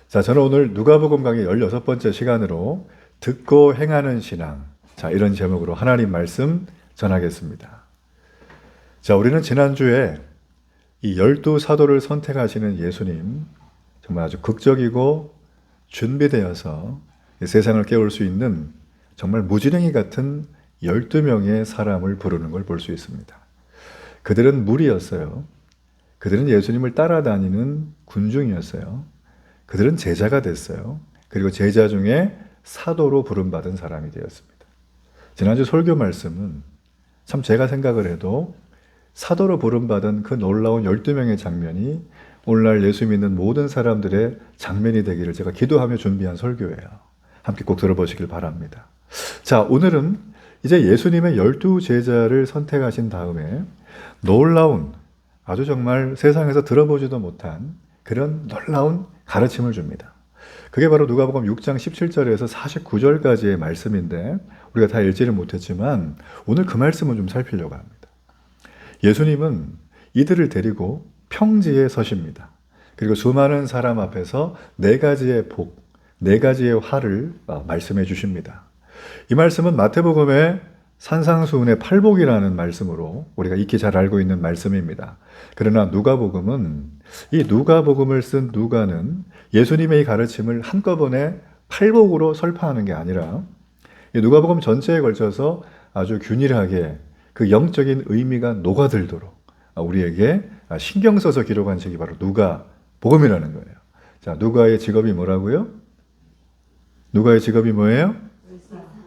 자, 저는 오늘 누가복음 강의 16번째 시간으로 듣고 행하는 신앙. 자, 이런 제목으로 하나님 말씀 전하겠습니다. 자, 우리는 지난주에 이 12사도를 선택하시는 예수님, 정말 아주 극적이고 준비되어서 이 세상을 깨울 수 있는 정말 무지랭이 같은 12명의 사람을 부르는 걸 볼 수 있습니다. 그들은 무리였어요. 그들은 예수님을 따라다니는 군중이었어요. 그들은 제자가 됐어요. 그리고 제자 중에 사도로 부름받은 사람이 되었습니다. 지난주 설교 말씀은 참 제가 생각을 해도 사도로 부름받은 그 놀라운 12명의 장면이 오늘날 예수 믿는 모든 사람들의 장면이 되기를 제가 기도하며 준비한 설교예요. 함께 꼭 들어보시길 바랍니다. 자, 오늘은 이제 예수님의 12제자를 선택하신 다음에 놀라운, 아주 정말 세상에서 들어보지도 못한 그런 놀라운 가르침을 줍니다. 그게 바로 누가복음 6장 17절에서 49절까지의 말씀인데 우리가 다 읽지는 못했지만 오늘 그 말씀을 좀 살피려고 합니다. 예수님은 이들을 데리고 평지에 서십니다. 그리고 수많은 사람 앞에서 네 가지의 복, 네 가지의 화를 말씀해 주십니다. 이 말씀은 마태복음의 산상수훈의 팔복이라는 말씀으로 우리가 익히 잘 알고 있는 말씀입니다. 그러나 누가복음은 이 누가복음을 쓴 누가는 예수님의 이 가르침을 한꺼번에 팔복으로 설파하는 게 아니라 이 누가복음 전체에 걸쳐서 아주 균일하게 그 영적인 의미가 녹아들도록 우리에게 신경 써서 기록한 책이 바로 누가복음이라는 거예요. 자, 누가의 직업이 뭐라고요? 누가의 직업이 뭐예요?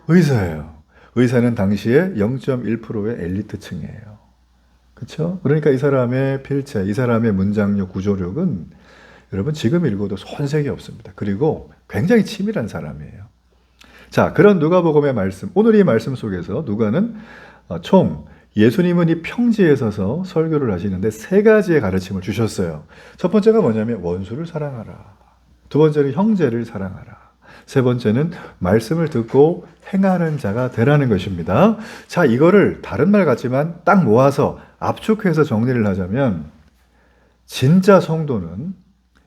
의사예요. 의사는 당시에 0.1%의 엘리트층이에요. 그렇죠? 그러니까 이 사람의 필체, 이 사람의 문장력, 구조력은 여러분 지금 읽어도 손색이 없습니다. 그리고 굉장히 치밀한 사람이에요. 자, 그런 누가복음의 말씀, 오늘 이 말씀 속에서 누가는 총 예수님은 이 평지에 서서 설교를 하시는데 세 가지의 가르침을 주셨어요. 첫 번째가 뭐냐면 원수를 사랑하라. 두 번째는 형제를 사랑하라. 세 번째는 말씀을 듣고 행하는 자가 되라는 것입니다. 자, 이거를 다른 말 같지만 딱 모아서 압축해서 정리를 하자면 진짜 성도는,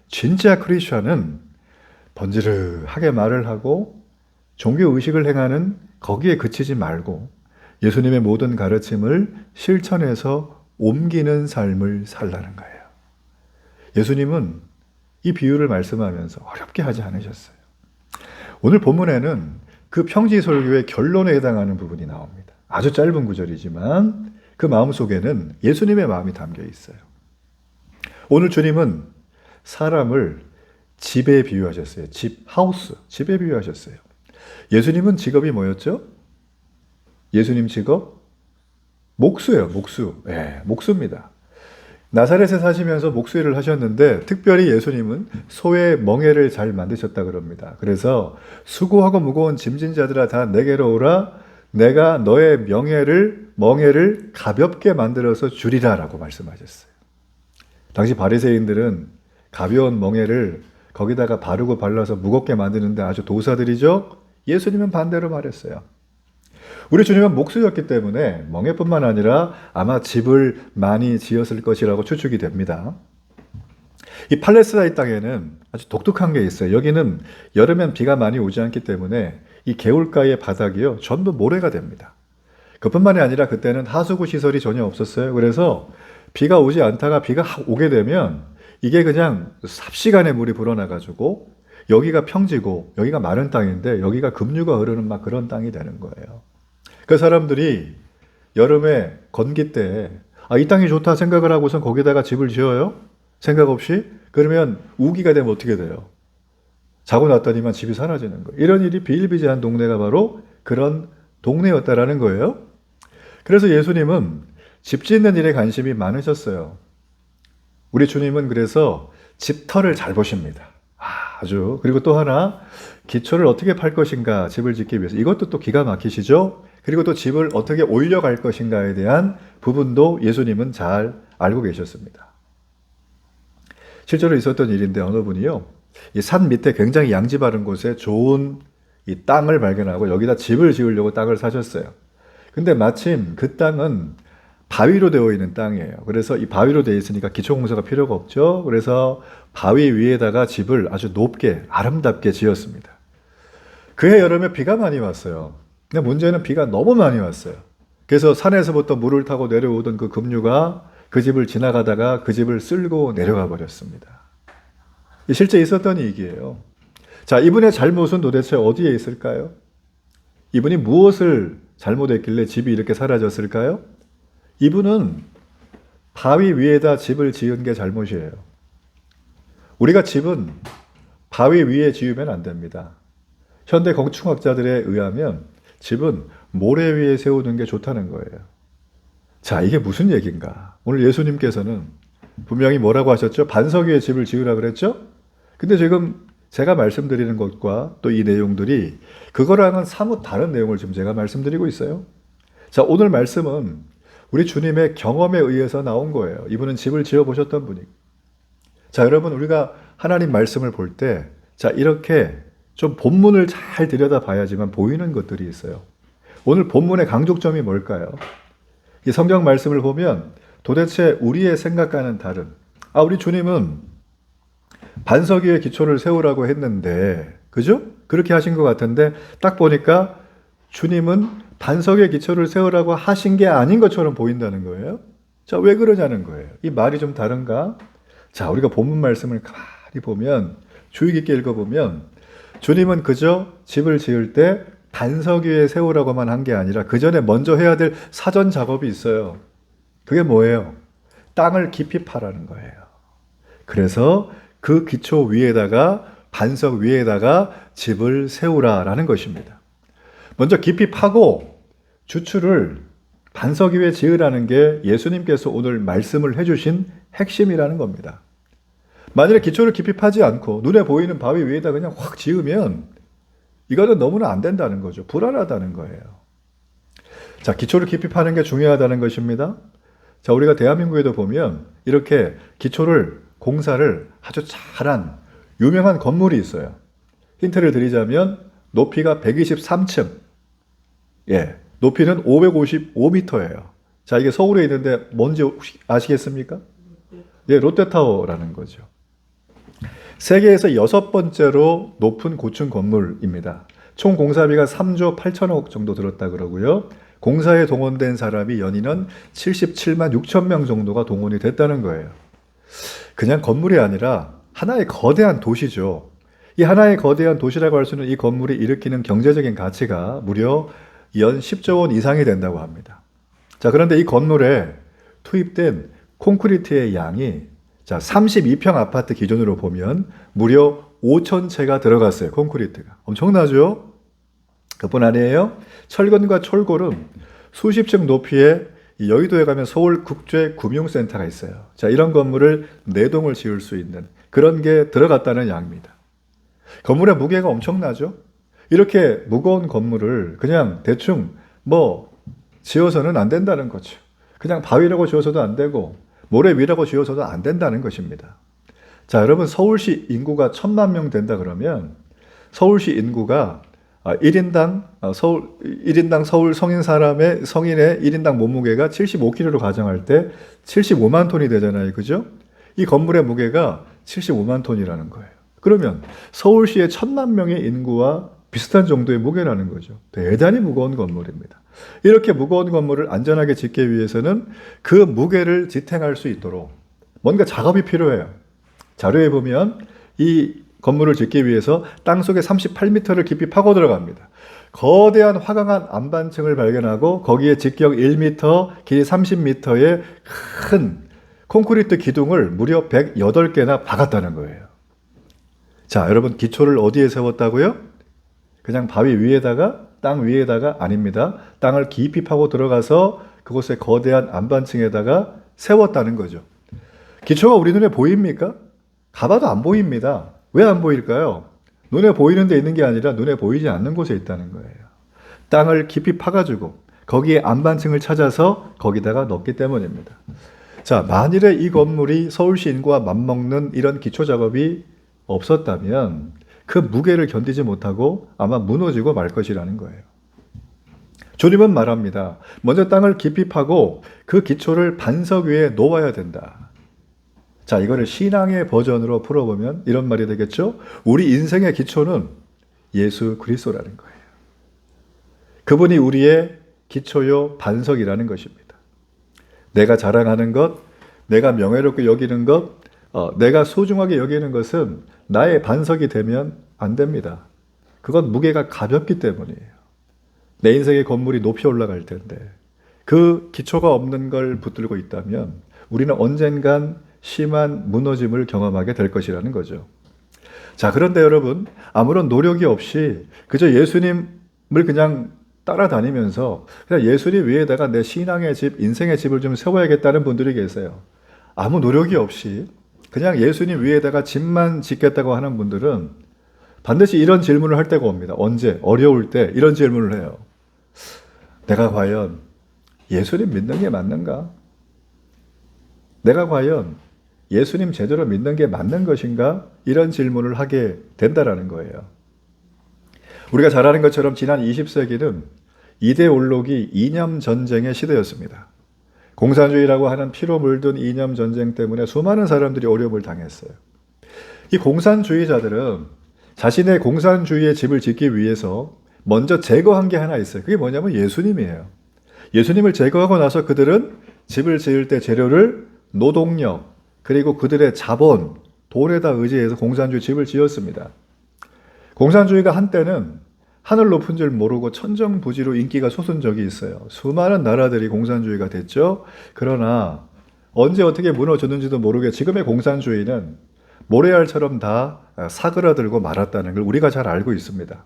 진짜 크리스천은 번지르하게 말을 하고 종교의식을 행하는 거기에 그치지 말고 예수님의 모든 가르침을 실천해서 옮기는 삶을 살라는 거예요. 예수님은 이 비유를 말씀하면서 어렵게 하지 않으셨어요. 오늘 본문에는 그 평지 설교의 결론에 해당하는 부분이 나옵니다. 아주 짧은 구절이지만 그 마음 속에는 예수님의 마음이 담겨 있어요. 오늘 주님은 사람을 집에 비유하셨어요. 집, 하우스, 집에 비유하셨어요. 예수님은 직업이 뭐였죠? 예수님 직업? 목수예요, 목수. 네, 목수입니다. 나사렛에 사시면서 목수일을 하셨는데 특별히 예수님은 소의 멍에를 잘 만드셨다 그럽니다. 그래서 수고하고 무거운 짐진 자들아 다 내게로 오라. 내가 너의 멍에를 가볍게 만들어서 주리라 라고 말씀하셨어요. 당시 바리새인들은 가벼운 멍에를 거기다가 바르고 발라서 무겁게 만드는데 아주 도사들이죠. 예수님은 반대로 말했어요. 우리 주님은 목수였기 때문에 멍에뿐만 아니라 아마 집을 많이 지었을 것이라고 추측이 됩니다. 이 팔레스타인 땅에는 아주 독특한 게 있어요. 여기는 여름엔 비가 많이 오지 않기 때문에 이 개울가의 바닥이요 전부 모래가 됩니다. 그뿐만이 아니라 그때는 하수구 시설이 전혀 없었어요. 그래서 비가 오지 않다가 비가 오게 되면 이게 그냥 삽시간에 물이 불어나가지고 여기가 평지고 여기가 마른 땅인데 여기가 급류가 흐르는 막 그런 땅이 되는 거예요. 그 사람들이 여름에 건기 때 이 땅이 좋다 생각을 하고선 거기다가 집을 지어요? 생각 없이? 그러면 우기가 되면 어떻게 돼요? 자고 났더니만 집이 사라지는 거예요. 이런 일이 비일비재한 동네가 바로 그런 동네였다라는 거예요. 그래서 예수님은 집 짓는 일에 관심이 많으셨어요. 우리 주님은 그래서 집터를 잘 보십니다. 아주. 그리고 또 하나, 기초를 어떻게 팔 것인가, 집을 짓기 위해서. 이것도 또 기가 막히시죠? 그리고 또 집을 어떻게 올려갈 것인가에 대한 부분도 예수님은 잘 알고 계셨습니다. 실제로 있었던 일인데 어느 분이요, 이 산 밑에 굉장히 양지 바른 곳에 좋은 이 땅을 발견하고 여기다 집을 지으려고 땅을 사셨어요. 근데 마침 그 땅은 바위로 되어 있는 땅이에요. 그래서 이 바위로 되어 있으니까 기초공사가 필요가 없죠. 그래서 바위 위에다가 집을 아주 높게 아름답게 지었습니다. 그해 여름에 비가 많이 왔어요. 근데 문제는 비가 너무 많이 왔어요. 그래서 산에서부터 물을 타고 내려오던 그 급류가 그 집을 지나가다가 그 집을 쓸고 내려가 버렸습니다. 실제 있었던 얘기예요. 자, 이분의 잘못은 도대체 어디에 있을까요? 이분이 무엇을 잘못했길래 집이 이렇게 사라졌을까요? 이분은 바위 위에다 집을 지은 게 잘못이에요. 우리가 집은 바위 위에 지으면 안 됩니다. 현대 건축학자들에 의하면 집은 모래 위에 세우는 게 좋다는 거예요. 자, 이게 무슨 얘기인가? 오늘 예수님께서는 분명히 뭐라고 하셨죠? 반석 위에 집을 지으라 그랬죠? 근데 지금 제가 말씀드리는 것과 또 이 내용들이 그거랑은 사뭇 다른 내용을 지금 제가 말씀드리고 있어요. 자, 오늘 말씀은 우리 주님의 경험에 의해서 나온 거예요. 이분은 집을 지어 보셨던 분이고. 자, 여러분, 우리가 하나님 말씀을 볼 때, 자, 이렇게 좀 본문을 잘 들여다 봐야지만 보이는 것들이 있어요. 오늘 본문의 강조점이 뭘까요? 이 성경 말씀을 보면 도대체 우리의 생각과는 다른, 우리 주님은 반석 위에 기초를 세우라고 했는데, 그죠? 그렇게 하신 것 같은데, 딱 보니까 주님은 반석 위에 기초를 세우라고 하신 게 아닌 것처럼 보인다는 거예요. 자, 왜 그러냐는 거예요. 이 말이 좀 다른가? 자, 우리가 본문 말씀을 가만히 보면, 주의 깊게 읽어보면, 주님은 그저 집을 지을 때 반석 위에 세우라고만 한 게 아니라 그 전에 먼저 해야 될 사전 작업이 있어요. 그게 뭐예요? 땅을 깊이 파라는 거예요. 그래서 그 기초 위에다가 반석 위에다가 집을 세우라라는 것입니다. 먼저 깊이 파고 주추를 반석 위에 지으라는 게 예수님께서 오늘 말씀을 해주신 핵심이라는 겁니다. 만일에 기초를 깊이 파지 않고 눈에 보이는 바위 위에다 그냥 확 지으면 이거는 너무나 안 된다는 거죠. 불안하다는 거예요. 자, 기초를 깊이 파는 게 중요하다는 것입니다. 자, 우리가 대한민국에도 보면 이렇게 기초를 공사를 아주 잘한 유명한 건물이 있어요. 힌트를 드리자면 높이가 123층, 높이는 555m예요. 자, 이게 서울에 있는데 뭔지 혹시 아시겠습니까? 롯데타워라는 거죠. 세계에서 6번째로 높은 고층 건물입니다. 총 공사비가 3조 8천억 정도 들었다 그러고요. 공사에 동원된 사람이 연인은 77만 6천 명 정도가 동원이 됐다는 거예요. 그냥 건물이 아니라 하나의 거대한 도시죠. 이 하나의 거대한 도시라고 할 수 있는 이 건물이 일으키는 경제적인 가치가 무려 연 10조 원 이상이 된다고 합니다. 자, 그런데 이 건물에 투입된 콘크리트의 양이 32평 아파트 기준으로 보면 무려 5천 채가 들어갔어요. 콘크리트가. 엄청나죠? 그뿐 아니에요. 철근과 철골은 수십 층 높이에 여의도에 가면 서울국제금융센터가 있어요. 자, 이런 건물을 4동을 지을 수 있는 그런 게 들어갔다는 양입니다. 건물의 무게가 엄청나죠? 이렇게 무거운 건물을 그냥 대충 지어서는 안 된다는 거죠. 그냥 바위라고 지어서도 안 되고 모래 위라고 지어서도 안 된다는 것입니다. 자, 여러분, 서울시 인구가 1,000만 명 된다 그러면 서울시 인구가 1인당 서울 성인의 1인당 몸무게가 75kg로 가정할 때 75만 톤이 되잖아요. 그죠? 이 건물의 무게가 75만 톤이라는 거예요. 그러면 서울시의 1,000만 명의 인구와 비슷한 정도의 무게라는 거죠. 대단히 무거운 건물입니다. 이렇게 무거운 건물을 안전하게 짓기 위해서는 그 무게를 지탱할 수 있도록 뭔가 작업이 필요해요. 자료에 보면 이 건물을 짓기 위해서 땅속에 38m를 깊이 파고 들어갑니다. 거대한 화강암 안반층을 발견하고 거기에 직경 1m, 길이 30m의 큰 콘크리트 기둥을 무려 108개나 박았다는 거예요. 자, 여러분, 기초를 어디에 세웠다고요? 그냥 바위 위에다가, 땅 위에다가 아닙니다. 땅을 깊이 파고 들어가서 그곳에 거대한 안반층에다가 세웠다는 거죠. 기초가 우리 눈에 보입니까? 가봐도 안 보입니다. 왜 안 보일까요? 눈에 보이는 데 있는 게 아니라 눈에 보이지 않는 곳에 있다는 거예요. 땅을 깊이 파가지고 거기에 안반층을 찾아서 거기다가 넣기 때문입니다. 자, 만일에 이 건물이 서울시 인구와 맞먹는 이런 기초 작업이 없었다면 그 무게를 견디지 못하고 아마 무너지고 말 것이라는 거예요. 주님은 말합니다. 먼저 땅을 깊이 파고 그 기초를 반석 위에 놓아야 된다. 자, 이거를 신앙의 버전으로 풀어보면 이런 말이 되겠죠? 우리 인생의 기초는 예수 그리스도라는 거예요. 그분이 우리의 기초요 반석이라는 것입니다. 내가 자랑하는 것, 내가 명예롭게 여기는 것, 내가 소중하게 여기는 것은 나의 반석이 되면 안 됩니다. 그건 무게가 가볍기 때문이에요. 내 인생의 건물이 높이 올라갈 텐데 그 기초가 없는 걸 붙들고 있다면 우리는 언젠간 심한 무너짐을 경험하게 될 것이라는 거죠. 자, 그런데 여러분, 아무런 노력이 없이 그저 예수님을 그냥 따라다니면서 그냥 예수님 위에다가 내 신앙의 집, 인생의 집을 좀 세워야겠다는 분들이 계세요. 아무 노력이 없이 그냥 예수님 위에다가 집만 짓겠다고 하는 분들은 반드시 이런 질문을 할 때가 옵니다. 언제? 어려울 때 이런 질문을 해요. 내가 과연 예수님 믿는 게 맞는가? 내가 과연 예수님 제대로 믿는 게 맞는 것인가? 이런 질문을 하게 된다라는 거예요. 우리가 잘 아는 것처럼 지난 20세기는 이데올로기 이념 전쟁의 시대였습니다. 공산주의라고 하는 피로 물든 이념 전쟁 때문에 수많은 사람들이 어려움을 당했어요. 이 공산주의자들은 자신의 공산주의의 집을 짓기 위해서 먼저 제거한 게 하나 있어요. 그게 뭐냐면 예수님이에요. 예수님을 제거하고 나서 그들은 집을 지을 때 재료를 노동력, 그리고 그들의 자본, 돈에다 의지해서 공산주의 집을 지었습니다. 공산주의가 한때는 하늘 높은 줄 모르고 천정부지로 인기가 솟은 적이 있어요. 수많은 나라들이 공산주의가 됐죠. 그러나 언제 어떻게 무너졌는지도 모르게 지금의 공산주의는 모래알처럼 다 사그라들고 말았다는 걸 우리가 잘 알고 있습니다.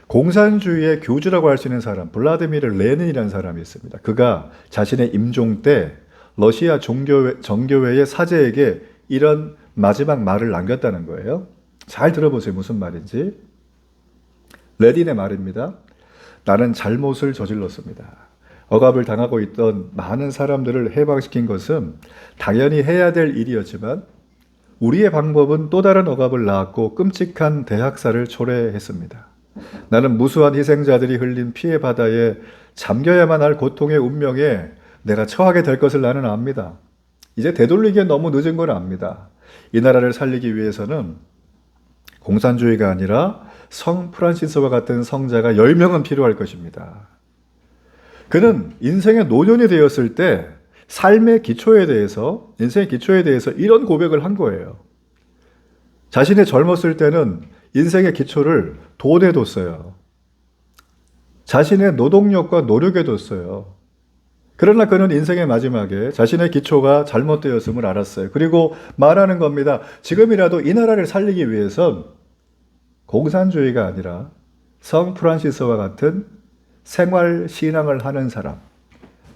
공산주의의 교주라고 할 수 있는 사람, 블라디미르 레닌이라는 사람이 있습니다. 그가 자신의 임종 때 러시아 정교회의 사제에게 이런 마지막 말을 남겼다는 거예요. 잘 들어보세요. 무슨 말인지. 레닌의 말입니다. 나는 잘못을 저질렀습니다. 억압을 당하고 있던 많은 사람들을 해방시킨 것은 당연히 해야 될 일이었지만 우리의 방법은 또 다른 억압을 낳았고 끔찍한 대학살을 초래했습니다. 나는 무수한 희생자들이 흘린 피해 바다에 잠겨야만 할 고통의 운명에 내가 처하게 될 것을 나는 압니다. 이제 되돌리기에 너무 늦은 걸 압니다. 이 나라를 살리기 위해서는 공산주의가 아니라 성 프란시스와 같은 성자가 10명은 필요할 것입니다. 그는 인생의 노년이 되었을 때 삶의 기초에 대해서, 인생의 기초에 대해서 이런 고백을 한 거예요. 자신의 젊었을 때는 인생의 기초를 돈에 뒀어요. 자신의 노동력과 노력에 뒀어요. 그러나 그는 인생의 마지막에 자신의 기초가 잘못되었음을 알았어요. 그리고 말하는 겁니다. 지금이라도 이 나라를 살리기 위해선 공산주의가 아니라 성 프란시스와 같은 생활 신앙을 하는 사람,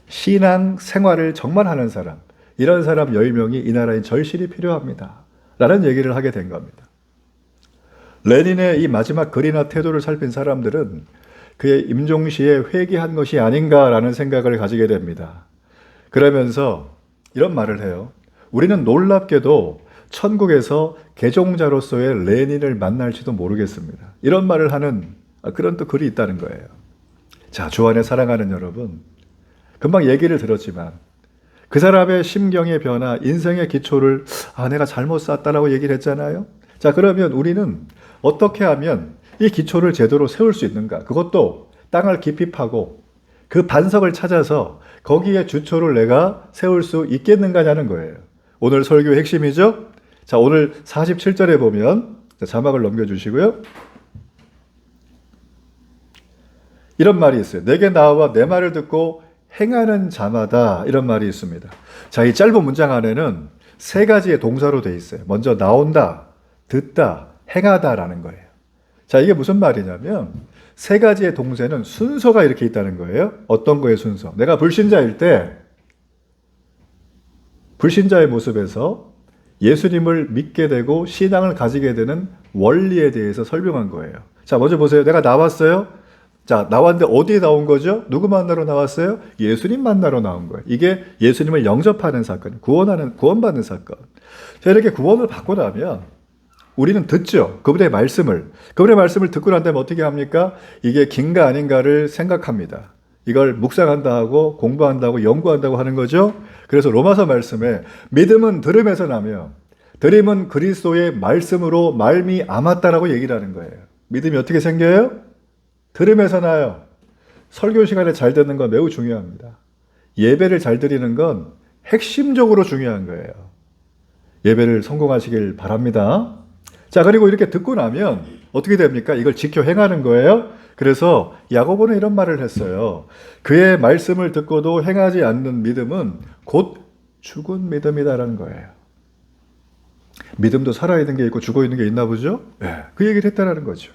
신앙 생활을 정말 하는 사람, 이런 사람 10명이 이 나라에 절실히 필요합니다. 라는 얘기를 하게 된 겁니다. 레닌의 이 마지막 글이나 태도를 살핀 사람들은 그의 임종시에 회개한 것이 아닌가라는 생각을 가지게 됩니다. 그러면서 이런 말을 해요. 우리는 놀랍게도 천국에서 개종자로서의 레닌을 만날지도 모르겠습니다. 이런 말을 하는 그런 또 글이 있다는 거예요. 자, 주 안에 사랑하는 여러분, 금방 얘기를 들었지만 그 사람의 심경의 변화, 인생의 기초를 내가 잘못 쌓았다라고 얘기를 했잖아요. 자, 그러면 우리는 어떻게 하면 이 기초를 제대로 세울 수 있는가? 그것도 땅을 깊이 파고 그 반석을 찾아서 거기에 주초를 내가 세울 수 있겠는가냐는 거예요. 오늘 설교의 핵심이죠? 자, 오늘 47절에 보면 자막을 넘겨주시고요. 이런 말이 있어요. 내게 나와 내 말을 듣고 행하는 자마다, 이런 말이 있습니다. 자, 이 짧은 문장 안에는 세 가지의 동사로 돼 있어요. 먼저 나온다, 듣다, 행하다라는 거예요. 자, 이게 무슨 말이냐면 세 가지의 동사는 순서가 이렇게 있다는 거예요. 어떤 거의 순서? 내가 불신자일 때 불신자의 모습에서 예수님을 믿게 되고 신앙을 가지게 되는 원리에 대해서 설명한 거예요. 자, 먼저 보세요. 내가 나왔어요. 자, 나왔는데 어디에 나온 거죠? 누구 만나러 나왔어요? 예수님 만나러 나온 거예요. 이게 예수님을 영접하는 사건, 구원받는 사건. 자, 이렇게 구원을 받고 나면 우리는 듣죠. 그분의 말씀을 듣고 난 다음에 어떻게 합니까? 이게 긴가 아닌가를 생각합니다. 이걸 묵상한다 하고 공부한다고 연구한다고 하는 거죠. 그래서 로마서 말씀에 믿음은 들음에서 나며 들음은 그리스도의 말씀으로 말미암았다라고 얘기를 하는 거예요. 믿음이 어떻게 생겨요? 들음에서 나요. 설교 시간에 잘 듣는 건 매우 중요합니다. 예배를 잘 드리는 건 핵심적으로 중요한 거예요. 예배를 성공하시길 바랍니다. 자, 그리고 이렇게 듣고 나면 어떻게 됩니까? 이걸 지켜 행하는 거예요. 그래서 야고보는 이런 말을 했어요. 그의 말씀을 듣고도 행하지 않는 믿음은 곧 죽은 믿음이다라는 거예요. 믿음도 살아있는 게 있고 죽어있는 게 있나 보죠? 네, 그 얘기를 했다는 거죠.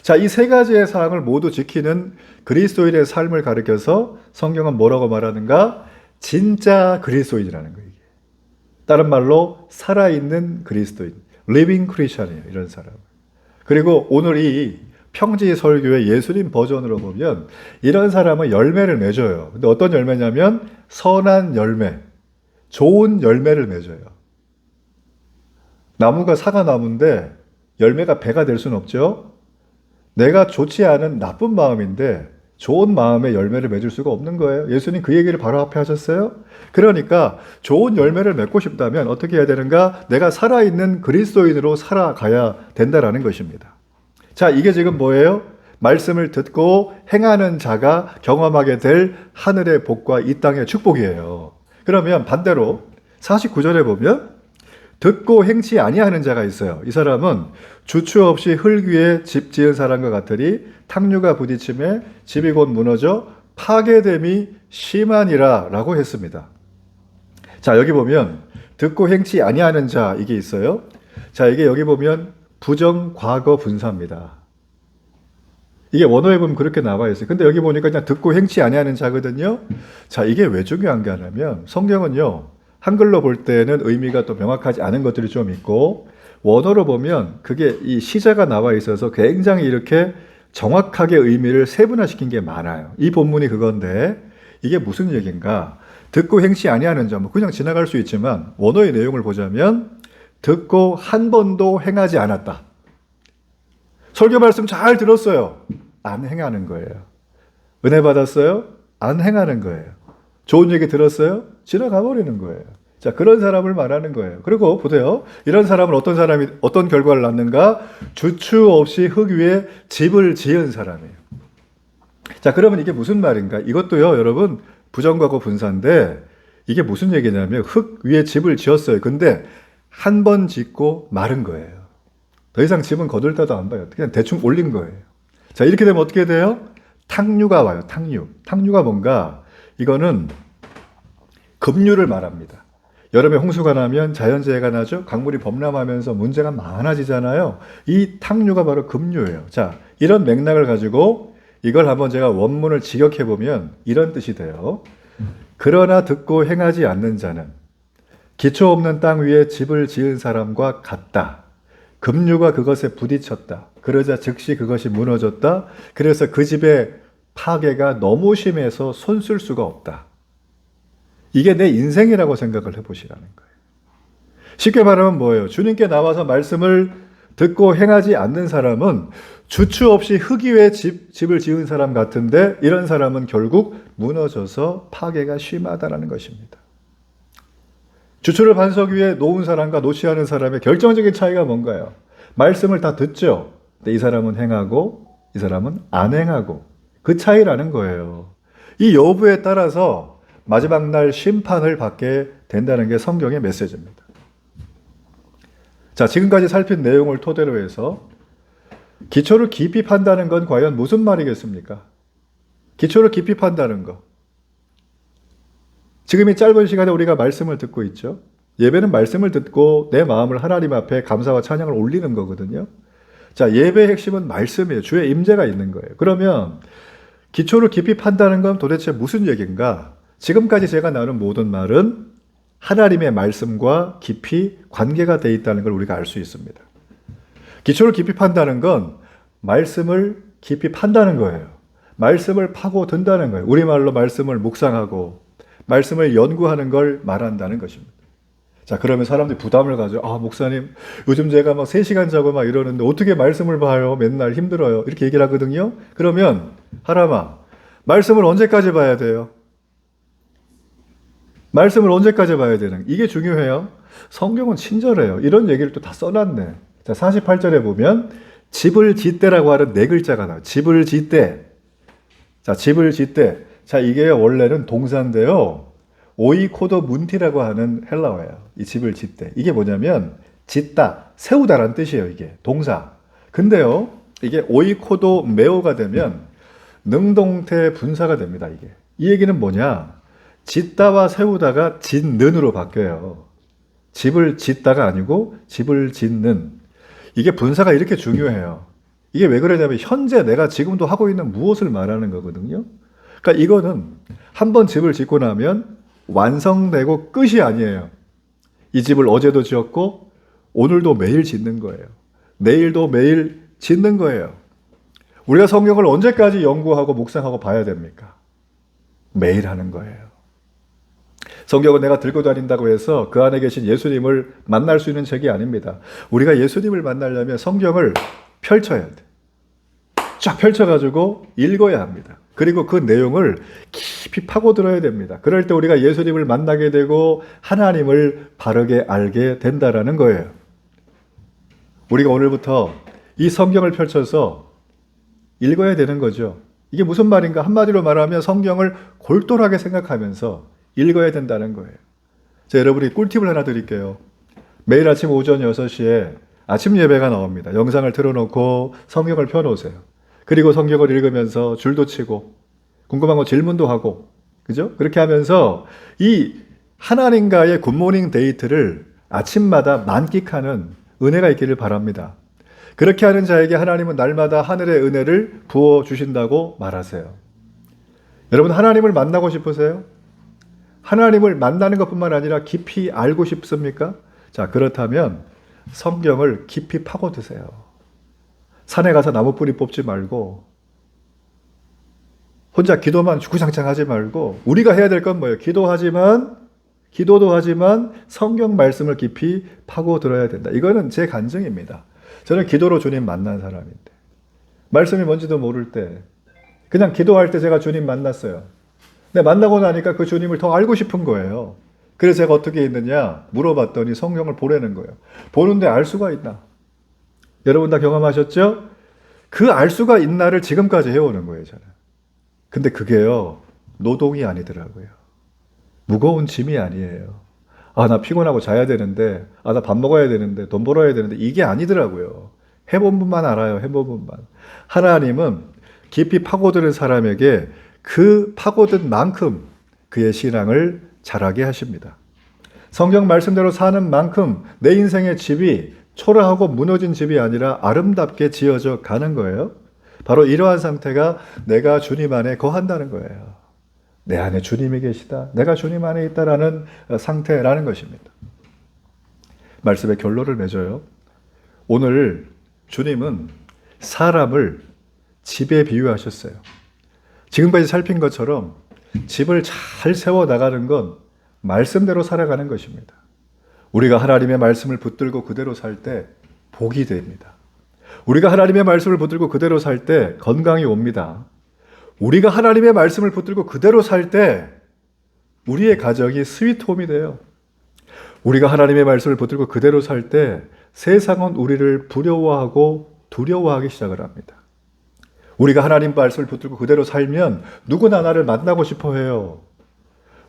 자, 이 세 가지의 사항을 모두 지키는 그리스도인의 삶을 가리켜서 성경은 뭐라고 말하는가? 진짜 그리스도인이라는 거예요. 다른 말로 살아있는 그리스도인, living Christian이에요. 이런 사람. 그리고 오늘 이 평지 설교의 예수님 버전으로 보면 이런 사람은 열매를 맺어요. 근데 어떤 열매냐면 선한 열매, 좋은 열매를 맺어요. 나무가 사과나무인데 열매가 배가 될 수는 없죠. 내가 좋지 않은 나쁜 마음인데 좋은 마음의 열매를 맺을 수가 없는 거예요. 예수님 그 얘기를 바로 앞에 하셨어요. 그러니까 좋은 열매를 맺고 싶다면 어떻게 해야 되는가? 내가 살아있는 그리스도인으로 살아가야 된다라는 것입니다. 자, 이게 지금 뭐예요? 말씀을 듣고 행하는 자가 경험하게 될 하늘의 복과 이 땅의 축복이에요. 그러면 반대로 49절에 보면 듣고 행치 아니하는 자가 있어요. 이 사람은 주추 없이 흙 위에 집 지은 사람과 같으니 탕류가 부딪힘에 집이 곧 무너져 파괴됨이 심하니라 라고 했습니다. 자, 여기 보면 듣고 행치 아니하는 자 이게 있어요. 자, 이게 여기 보면 부정 과거 분사입니다. 이게 원어에 보면 그렇게 나와 있어요. 근데 여기 보니까 그냥 듣고 행치 아니하는 자거든요. 자, 이게 왜 중요한 게 하냐면 성경은요, 한글로 볼 때는 의미가 또 명확하지 않은 것들이 좀 있고 원어로 보면 그게 이 시제가 나와 있어서 굉장히 이렇게 정확하게 의미를 세분화시킨 게 많아요. 이 본문이 그건데 이게 무슨 얘기인가? 듣고 행치 아니하는 자, 뭐 그냥 지나갈 수 있지만 원어의 내용을 보자면 듣고 한 번도 행하지 않았다. 설교 말씀 잘 들었어요. 안 행하는 거예요. 은혜 받았어요? 안 행하는 거예요. 좋은 얘기 들었어요? 지나가 버리는 거예요. 자, 그런 사람을 말하는 거예요. 그리고 보세요. 이런 사람은 어떤 결과를 낳는가? 주추 없이 흙 위에 집을 지은 사람이에요. 자, 그러면 이게 무슨 말인가? 이것도요, 여러분, 부정과거 분사인데 이게 무슨 얘기냐면 흙 위에 집을 지었어요. 근데 한 번 짓고 마른 거예요. 더 이상 집은 거들떠도 안 봐요. 그냥 대충 올린 거예요. 자, 이렇게 되면 어떻게 돼요? 탕류가 와요. 탕류. 탕류가 뭔가? 이거는 급류를 말합니다. 여름에 홍수가 나면 자연재해가 나죠. 강물이 범람하면서 문제가 많아지잖아요. 이 탕류가 바로 급류예요. 자, 이런 맥락을 가지고 이걸 한번 제가 원문을 직역해 보면 이런 뜻이 돼요. 그러나 듣고 행하지 않는 자는 기초 없는 땅 위에 집을 지은 사람과 같다. 급류가 그것에 부딪혔다. 그러자 즉시 그것이 무너졌다. 그래서 그 집의 파괴가 너무 심해서 손쓸 수가 없다. 이게 내 인생이라고 생각을 해보시라는 거예요. 쉽게 말하면 뭐예요? 주님께 나와서 말씀을 듣고 행하지 않는 사람은 주추 없이 흙 위에 집을 지은 사람 같은데 이런 사람은 결국 무너져서 파괴가 심하다는 것입니다. 주추를 반석 위에 놓은 사람과 놓지 않은 사람의 결정적인 차이가 뭔가요? 말씀을 다 듣죠. 근데 이 사람은 행하고 이 사람은 안 행하고 그 차이라는 거예요. 이 여부에 따라서 마지막 날 심판을 받게 된다는 게 성경의 메시지입니다. 자, 지금까지 살핀 내용을 토대로 해서 기초를 깊이 판다는 건 과연 무슨 말이겠습니까? 기초를 깊이 판다는 거. 지금 이 짧은 시간에 우리가 말씀을 듣고 있죠. 예배는 말씀을 듣고 내 마음을 하나님 앞에 감사와 찬양을 올리는 거거든요. 자, 예배의 핵심은 말씀이에요. 주의 임재가 있는 거예요. 그러면 기초를 깊이 판다는 건 도대체 무슨 얘기인가? 지금까지 제가 나눈 모든 말은 하나님의 말씀과 깊이 관계가 되어 있다는 걸 우리가 알 수 있습니다. 기초를 깊이 판다는 건 말씀을 깊이 판다는 거예요. 말씀을 파고 든다는 거예요. 우리말로 말씀을 묵상하고 말씀을 연구하는 걸 말한다는 것입니다. 자, 그러면 사람들이 부담을 가져. 아, 목사님, 요즘 제가 막 3시간 자고 막 이러는데 어떻게 말씀을 봐요? 맨날 힘들어요. 이렇게 얘기를 하거든요. 그러면 하람아, 말씀을 언제까지 봐야 돼요? 말씀을 언제까지 봐야 되는? 이게 중요해요. 성경은 친절해요. 이런 얘기를 또 다 써놨네. 자, 48절에 보면 집을 짓대라고 하는 네 글자가 나와요. 집을 짓대. 자, 집을 짓대. 자, 이게 원래는 동사인데요. 오이코도 문티라고 하는 헬라어예요. 이 집을 짓대. 이게 뭐냐면 짓다, 세우다라는 뜻이에요. 이게 동사. 근데요, 이게 오이코도 메오가 되면 능동태 분사가 됩니다. 이게. 이 얘기는 뭐냐? 짓다와 세우다가 짓는으로 바뀌어요. 집을 짓다가 아니고 집을 짓는. 이게 분사가 이렇게 중요해요. 이게 왜 그러냐면 현재 내가 지금도 하고 있는 무엇을 말하는 거거든요. 그러니까 이거는 한번 집을 짓고 나면 완성되고 끝이 아니에요. 이 집을 어제도 지었고 오늘도 매일 짓는 거예요. 내일도 매일 짓는 거예요. 우리가 성경을 언제까지 연구하고 묵상하고 봐야 됩니까? 매일 하는 거예요. 성경은 내가 들고 다닌다고 해서 그 안에 계신 예수님을 만날 수 있는 책이 아닙니다. 우리가 예수님을 만나려면 성경을 펼쳐야 돼. 쫙 펼쳐가지고 읽어야 합니다. 그리고 그 내용을 깊이 파고들어야 됩니다. 그럴 때 우리가 예수님을 만나게 되고 하나님을 바르게 알게 된다라는 거예요. 우리가 오늘부터 이 성경을 펼쳐서 읽어야 되는 거죠. 이게 무슨 말인가? 한마디로 말하면 성경을 골똘하게 생각하면서 읽어야 된다는 거예요. 자, 여러분이 꿀팁을 하나 드릴게요. 매일 아침 오전 6시에 아침 예배가 나옵니다. 영상을 틀어놓고 성경을 펴놓으세요. 그리고 성경을 읽으면서 줄도 치고 궁금한 거 질문도 하고, 그죠? 그렇게 하면서 이 하나님과의 굿모닝 데이트를 아침마다 만끽하는 은혜가 있기를 바랍니다. 그렇게 하는 자에게 하나님은 날마다 하늘의 은혜를 부어주신다고 말하세요. 여러분, 하나님을 만나고 싶으세요? 하나님을 만나는 것뿐만 아니라 깊이 알고 싶습니까? 자, 그렇다면 성경을 깊이 파고드세요. 산에 가서 나무 뿌리 뽑지 말고 혼자 기도만 주구장창 하지 말고 우리가 해야 될 건 뭐예요? 기도도 하지만 성경 말씀을 깊이 파고들어야 된다. 이거는 제 간증입니다. 저는 기도로 주님 만난 사람인데 말씀이 뭔지도 모를 때 그냥 기도할 때 제가 주님 만났어요. 근데 만나고 나니까 그 주님을 더 알고 싶은 거예요. 그래서 제가 어떻게 했느냐 물어봤더니 성경을 보라는 거예요. 보는데 알 수가 있나? 여러분 다 경험하셨죠? 그 알 수가 있나를 지금까지 해오는 거예요, 저는. 근데 그게요, 노동이 아니더라고요. 무거운 짐이 아니에요. 아, 나 피곤하고 자야 되는데, 아, 나 밥 먹어야 되는데, 돈 벌어야 되는데, 이게 아니더라고요. 해본 분만 알아요, 해본 분만. 하나님은 깊이 파고드는 사람에게 그 파고든 만큼 그의 신앙을 자라게 하십니다. 성경 말씀대로 사는 만큼 내 인생의 집이 초라하고 무너진 집이 아니라 아름답게 지어져 가는 거예요. 바로 이러한 상태가 내가 주님 안에 거한다는 거예요. 내 안에 주님이 계시다. 내가 주님 안에 있다라는 상태라는 것입니다. 말씀의 결론을 맺어요. 오늘 주님은 사람을 집에 비유하셨어요. 지금까지 살핀 것처럼 집을 잘 세워나가는 건 말씀대로 살아가는 것입니다. 우리가 하나님의 말씀을 붙들고 그대로 살 때 복이 됩니다. 우리가 하나님의 말씀을 붙들고 그대로 살 때 건강이 옵니다. 우리가 하나님의 말씀을 붙들고 그대로 살 때 우리의 가정이 스위트홈이 돼요. 우리가 하나님의 말씀을 붙들고 그대로 살 때 세상은 우리를 두려워하고 두려워하기 시작을 합니다. 우리가 하나님 말씀을 붙들고 그대로 살면 누구나 나를 만나고 싶어 해요.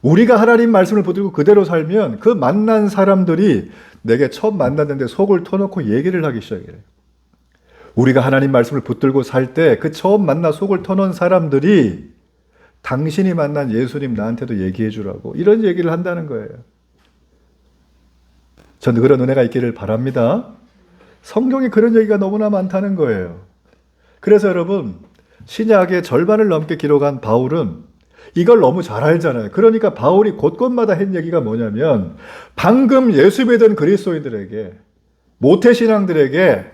우리가 하나님 말씀을 붙들고 그대로 살면 그 만난 사람들이 내게 처음 만났는데 속을 터놓고 얘기를 하기 시작해요. 우리가 하나님 말씀을 붙들고 살 때 그 처음 만나 속을 터놓은 사람들이 당신이 만난 예수님 나한테도 얘기해 주라고 이런 얘기를 한다는 거예요. 전 그런 은혜가 있기를 바랍니다. 성경에 그런 얘기가 너무나 많다는 거예요. 그래서 여러분, 신약의 절반을 넘게 기록한 바울은 이걸 너무 잘 알잖아요. 그러니까 바울이 곳곳마다 한 얘기가 뭐냐면 방금 예수 믿은 그리스도인들에게, 모태신앙들에게,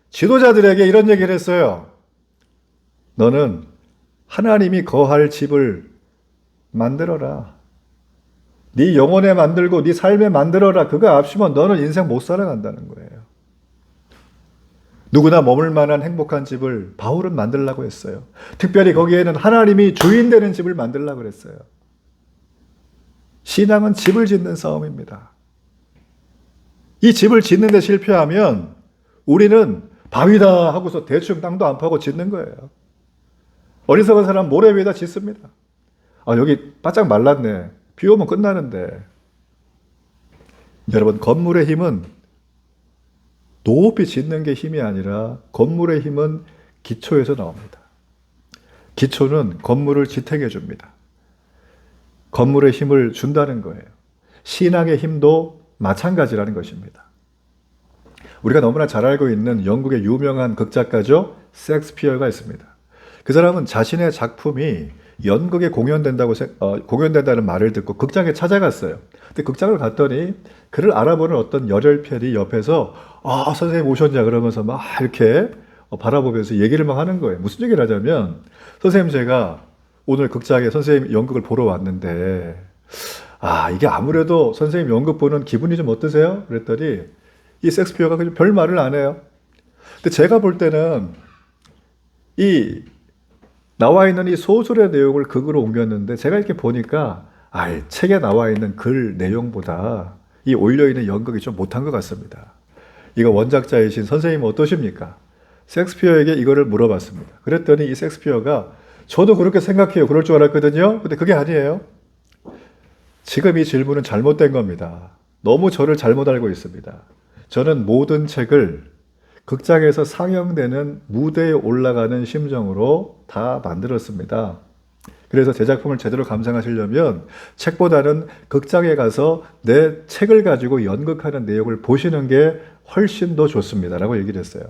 지도자들에게 이런 얘기를 했어요. 너는 하나님이 거할 집을 만들어라. 네 영혼에 만들고 네 삶에 만들어라. 그거 없이면 너는 인생 못 살아간다는 거예요. 누구나 머물 만한 행복한 집을 바울은 만들려고 했어요. 특별히 거기에는 하나님이 주인 되는 집을 만들려고 그랬어요. 신앙은 집을 짓는 싸움입니다. 이 집을 짓는 데 실패하면 우리는 바위다 하고서 대충 땅도 안 파고 짓는 거예요. 어리석은 사람 모래 위에다 짓습니다. 아, 여기 바짝 말랐네. 비 오면 끝나는데. 여러분, 건물의 힘은 높이 짓는 게 힘이 아니라 건물의 힘은 기초에서 나옵니다. 기초는 건물을 지탱해 줍니다. 건물의 힘을 준다는 거예요. 신앙의 힘도 마찬가지라는 것입니다. 우리가 너무나 잘 알고 있는 영국의 유명한 극작가죠. 셰익스피어가 있습니다. 그 사람은 자신의 작품이 연극에 공연된다는 말을 듣고 극장에 찾아갔어요. 근데 극장을 갔더니 그를 알아보는 어떤 열혈팬이 옆에서 선생님 오셨냐 그러면서 막 이렇게 바라보면서 얘기를 막 하는 거예요. 무슨 얘기를 하자면, 선생님 제가 오늘 극장에 선생님 연극을 보러 왔는데 이게 아무래도 선생님 연극 보는 기분이 좀 어떠세요? 그랬더니 이 셰익스피어가 그냥 별 말을 안 해요. 근데 제가 볼 때는 나와 있는 이 소설의 내용을 극으로 옮겼는데 제가 이렇게 보니까 책에 나와 있는 글 내용보다 이 올려있는 연극이 좀 못한 것 같습니다. 이거 원작자이신 선생님은 어떠십니까? 셰익스피어에게 이거를 물어봤습니다. 그랬더니 이 셰익스피어가 저도 그렇게 생각해요. 그럴 줄 알았거든요. 근데 그게 아니에요. 지금 이 질문은 잘못된 겁니다. 너무 저를 잘못 알고 있습니다. 저는 모든 책을 극장에서 상영되는 무대에 올라가는 심정으로 다 만들었습니다. 그래서 제 작품을 제대로 감상하시려면 책보다는 극장에 가서 내 책을 가지고 연극하는 내용을 보시는 게 훨씬 더 좋습니다. 라고 얘기를 했어요.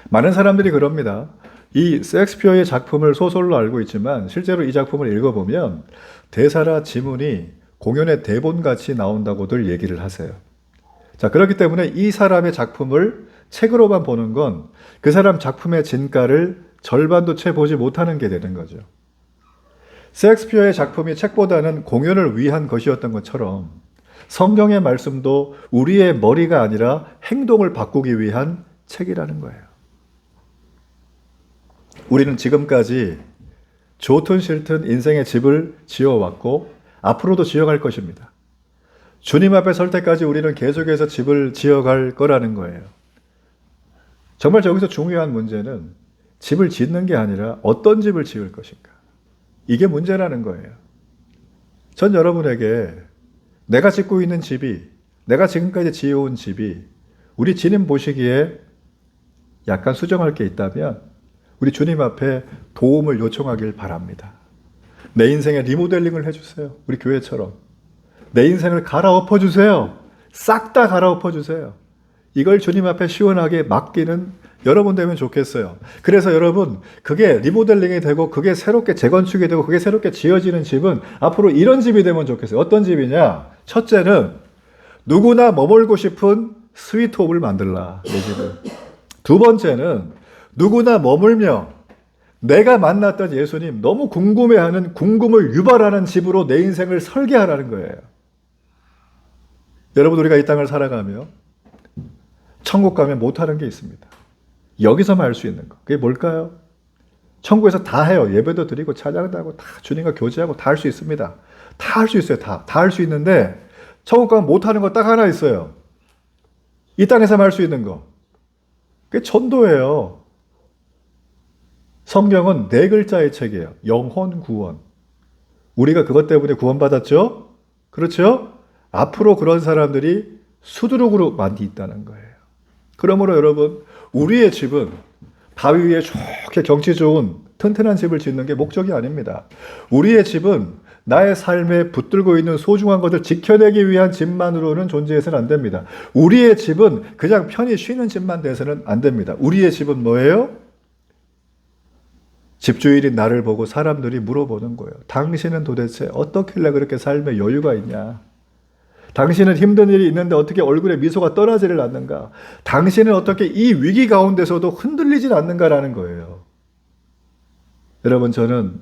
많은 사람들이 그럽니다. 이 셰익스피어의 작품을 소설로 알고 있지만 실제로 이 작품을 읽어보면 대사나 지문이 공연의 대본같이 나온다고들 얘기를 하세요. 자, 그렇기 때문에 이 사람의 작품을 책으로만 보는 건 그 사람 작품의 진가를 절반도 채 보지 못하는 게 되는 거죠. 셰익스피어의 작품이 책보다는 공연을 위한 것이었던 것처럼 성경의 말씀도 우리의 머리가 아니라 행동을 바꾸기 위한 책이라는 거예요. 우리는 지금까지 좋든 싫든 인생의 집을 지어왔고 앞으로도 지어갈 것입니다. 주님 앞에 설 때까지 우리는 계속해서 집을 지어갈 거라는 거예요. 정말 저기서 중요한 문제는 집을 짓는 게 아니라 어떤 집을 지을 것인가. 이게 문제라는 거예요. 전 여러분에게 내가 짓고 있는 집이, 내가 지금까지 지어온 집이 우리 주님 보시기에 약간 수정할 게 있다면 우리 주님 앞에 도움을 요청하길 바랍니다. 내 인생에 리모델링을 해주세요. 우리 교회처럼. 내 인생을 갈아엎어 주세요. 싹 다 갈아엎어 주세요. 이걸 주님 앞에 시원하게 맡기는 여러분 되면 좋겠어요. 그래서 여러분, 그게 리모델링이 되고 그게 새롭게 재건축이 되고 그게 새롭게 지어지는 집은 앞으로 이런 집이 되면 좋겠어요. 어떤 집이냐? 첫째는 누구나 머물고 싶은 스위트홈을 만들라. 내 집은. 두 번째는 누구나 머물며 내가 만났던 예수님 너무 궁금해하는 궁금을 유발하는 집으로 내 인생을 설계하라는 거예요. 여러분, 우리가 이 땅을 살아가며 천국 가면 못하는 게 있습니다. 여기서만 할 수 있는 거. 그게 뭘까요? 천국에서 다 해요. 예배도 드리고 찬양도 하고 다 주님과 교제하고 다 할 수 있습니다. 다 할 수 있어요. 다 할 수 있는데 천국 가면 못하는 거 딱 하나 있어요. 이 땅에서만 할 수 있는 거. 그게 전도예요. 성경은 4글자의 책이에요. 영혼 구원. 우리가 그것 때문에 구원받았죠? 그렇죠? 앞으로 그런 사람들이 수두룩으로 많이 있다는 거예요. 그러므로 여러분, 우리의 집은 바위 위에 좋게 경치 좋은 튼튼한 집을 짓는 게 목적이 아닙니다. 우리의 집은 나의 삶에 붙들고 있는 소중한 것을 지켜내기 위한 집만으로는 존재해서는 안 됩니다. 우리의 집은 그냥 편히 쉬는 집만 돼서는 안 됩니다. 우리의 집은 뭐예요? 집주인이 나를 보고 사람들이 물어보는 거예요. 당신은 도대체 어떻길래 그렇게 삶에 여유가 있냐? 당신은 힘든 일이 있는데 어떻게 얼굴에 미소가 떠나지를 않는가? 당신은 어떻게 이 위기 가운데서도 흔들리질 않는가라는 거예요. 여러분, 저는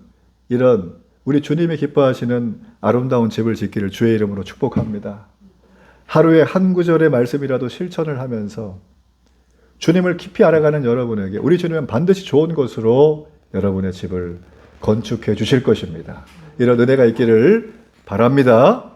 이런 우리 주님이 기뻐하시는 아름다운 집을 짓기를 주의 이름으로 축복합니다. 하루에 한 구절의 말씀이라도 실천을 하면서 주님을 깊이 알아가는 여러분에게 우리 주님은 반드시 좋은 것으로 여러분의 집을 건축해 주실 것입니다. 이런 은혜가 있기를 바랍니다.